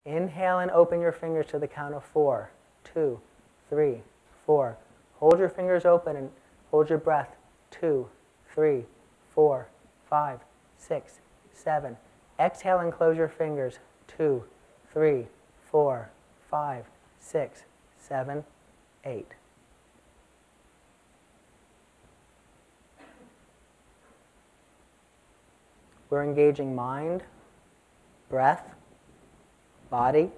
Inhale and open your fingers to the count of 4. 2, 3, 4. Hold your fingers open and hold your breath. 2, 3, 4, 5, 6, 7. Exhale and close your fingers. 2, 3, 4, 5, 6, 7, 8. We're engaging mind, breath, body.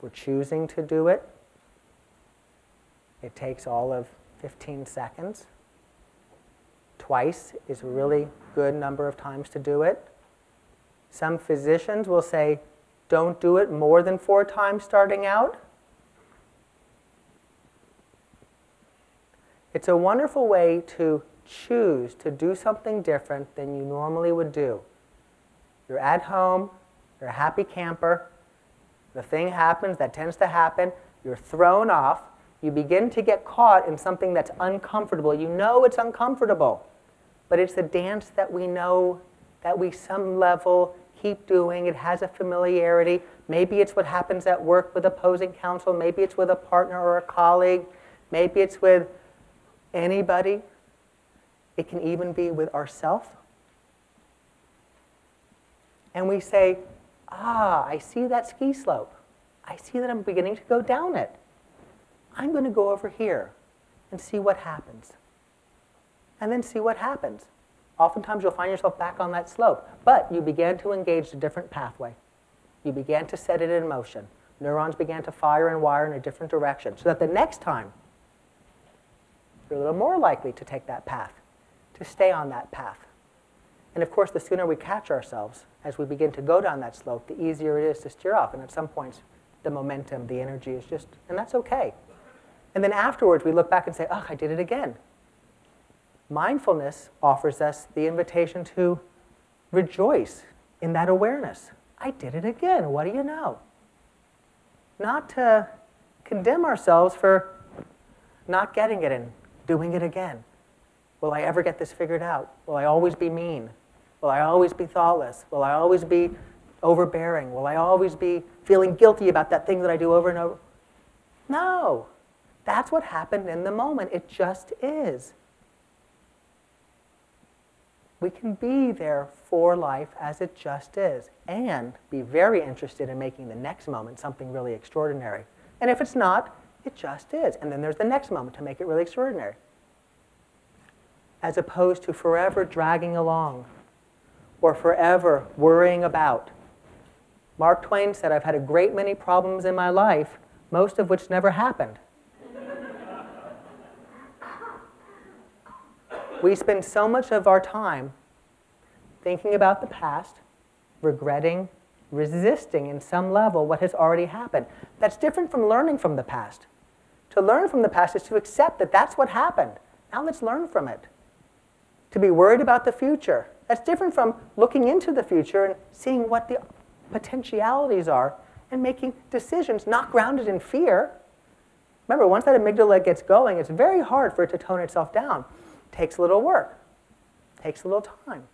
We're choosing to do it. It takes all of 15 seconds. Twice is a really good number of times to do it. Some physicians will say, don't do it more than 4 times starting out. It's a wonderful way to choose to do something different than you normally would do. You're at home, you're a happy camper, the thing happens that tends to happen, you're thrown off, you begin to get caught in something that's uncomfortable. You know it's uncomfortable, but it's a dance that we know that we some level keep doing. It has a familiarity. Maybe it's what happens at work with opposing counsel, maybe it's with a partner or a colleague, maybe it's with anybody. It can even be with ourselves. And we say, I see that ski slope. I see that I'm beginning to go down it. I'm going to go over here and see what happens. And then see what happens. Oftentimes you'll find yourself back on that slope, but you began to engage a different pathway. You began to set it in motion. Neurons began to fire and wire in a different direction, so that the next time you're a little more likely to take that path, to stay on that path. And of course, the sooner we catch ourselves as we begin to go down that slope, the easier it is to steer off. And at some points, the momentum, the energy is just, and that's okay. And then afterwards, we look back and say, I did it again. Mindfulness offers us the invitation to rejoice in that awareness. I did it again. What do you know? Not to condemn ourselves for not getting it and doing it again. Will I ever get this figured out? Will I always be mean? Will I always be thoughtless? Will I always be overbearing? Will I always be feeling guilty about that thing that I do over and over? No. That's what happened in the moment. It just is. We can be there for life as it just is and be very interested in making the next moment something really extraordinary. And if it's not, it just is. And then there's the next moment to make it really extraordinary. As opposed to forever dragging along or forever worrying about. Mark Twain said, I've had a great many problems in my life, most of which never happened. We spend so much of our time thinking about the past, regretting, resisting in some level what has already happened. That's different from learning from the past. To learn from the past is to accept that that's what happened. Now let's learn from it. To be worried about the future, that's different from looking into the future and seeing what the potentialities are and making decisions not grounded in fear. Remember, once that amygdala gets going, it's very hard for it to tone itself down. Takes a little work, takes a little time.